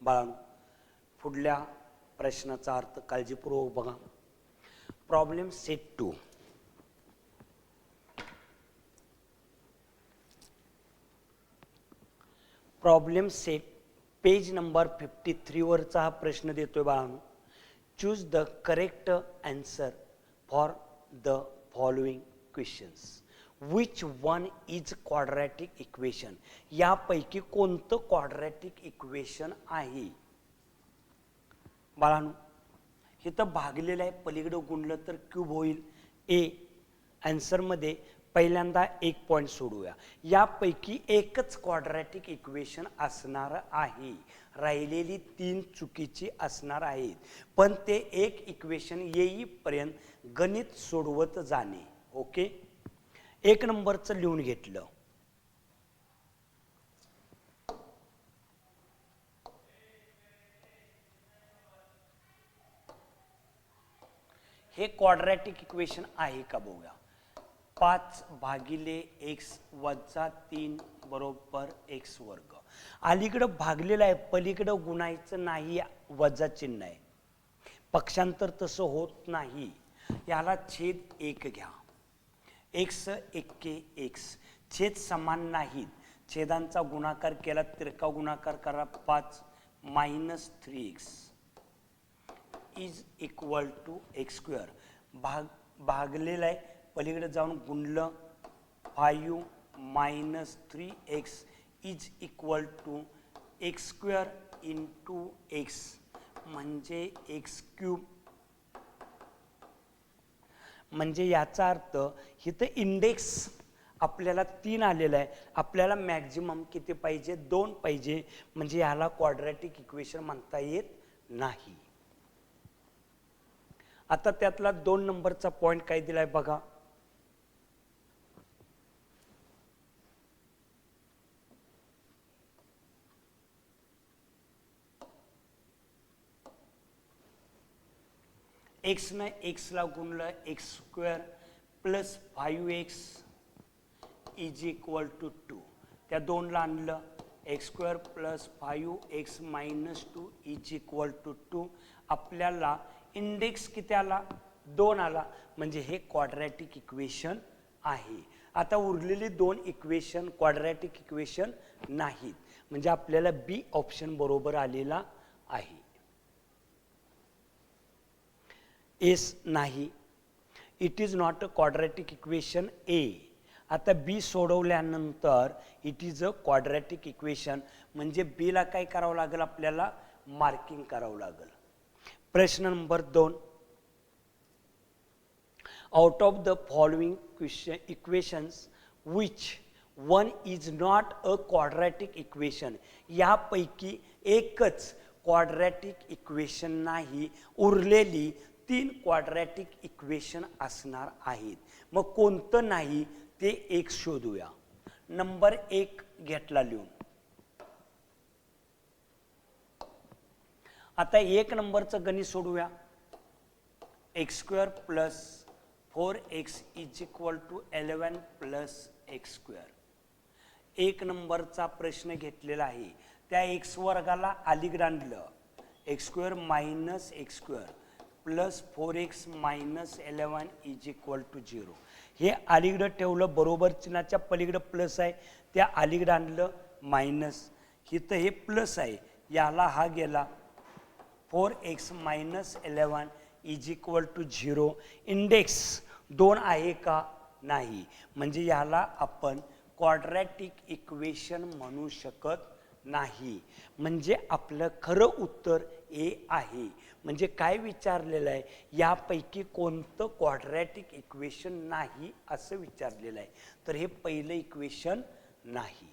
बाळांनो, पुढल्या प्रश्नाचा अर्थ काळजीपूर्वक बघा. Problem set 2. Problem set page number 53 वरचा हा प्रश्न देतोय बाळांनो. Choose the correct answer for the following questions. Which one is quadratic equation. यापैकी कोणतं क्वाड्रॅटिक इक्वेशन आहे बाळांनो? इथं भागलेलं आहे, पलीकडे गुणलं तर क्यूब होईल. ए आन्सरमध्ये पहिल्यांदा एक पॉईंट सोडूया. यापैकी एकच क्वाड्रॅटिक इक्वेशन असणार आहे, राहिलेली 3 चुकीची असणार आहेत. पण ते एक इक्वेशन येईपर्यंत गणित सोडवत जाणे. ओके, 1 नंबरचं लिहून घेतलं. हे क्वाड्रॅटिक इक्वेशन आहे का बघूया. 5 भागिले x वजा 3 बरोबर x वर्ग. अलीकडं भागलेलं आहे, पलीकडं गुणायचं नाही, वजा चिन्ह आहे. पक्षांतर तसं होत नाही. याला छेद 1 घ्या. x एके x. छेद समान नाहीत, छेदांचा गुणाकार केला, तिरका गुणाकार करा. 5 minus 3x is equal to x square. भागलेला आहे, पलीकडे जाऊन गुणलं. 5 minus 3x is equal to x square into x म्हणजे एक्स क्यूब. म्हणजे याचा अर्थ इथं इंडेक्स आपल्याला 3 आलेला आहे, आपल्याला मॅक्झिमम किती पाहिजे? 2 पाहिजे. म्हणजे याला क्वाड्रॅटिक इक्वेशन म्हणता येत नाही. आता त्यातला 2 नंबरचा पॉइंट काय दिलाय बघा. एक्स ने एक्स ला गुणलं, x square plus 5x is equal to 2. त्या 2 ला आणलं, x square plus 5x minus 2 is equal to 2. आपल्याला इंडेक्स किती आला? 2 आला. म्हणजे हे क्वाड्रॅटिक इक्वेशन आहे. आता उरलेली 2 इक्वेशन क्वाड्रॅटिक इक्वेशन नाहीत, म्हणजे आपल्याला बी ऑप्शन बरोबर आलेला आहे. एस नाही, it is not a quadratic equation A. आता बी सोडवल्यानंतर it is a quadratic equation, म्हणजे बी ला काय करावं लागेल? आपल्याला मार्किंग करावं लागेल. प्रश्न number 2. Out of the following equations which one is not a quadratic equation. यापैकी एकच क्वाड्रॅटिक इक्वेशन नाही, उरलेली 3 क्वाड्रॅटिक इक्वेशन असणार आहेत. मग कोणतं नाही ते एक शोधूया. नंबर 1 घेतला लिहून. आता 1 नंबरचं गणित सोडूया. X square plus 4x is equal to 11 plus x square. 1 नंबरचा प्रश्न घेतलेला आहे. त्या एक्स वर्गाला अलीकडे आणलं, x square minus X square plus 4x minus 11 is equal to 0. हे अलीकडं ठेवलं, बरोबर चिन्हाच्या पलीकडं प्लस आहे, त्या अलीकडं आणलं मायनस. इथं हे प्लस आहे, याला हा गेला. 4x minus 11 is equal to 0. Index 2 आहे का? नाही. म्हणजे याला आपण क्वाड्रॅटिक इक्वेशन म्हणू शकत नाही. म्हणजे आपलं खरं उत्तर ए आहे. म्हणजे काय विचारलेलं आहे? यापैकी कोणतं क्वाड्रॅटिक इक्वेशन नाही असं विचारलेलं आहे. तर हे पहिलं इक्वेशन नाही.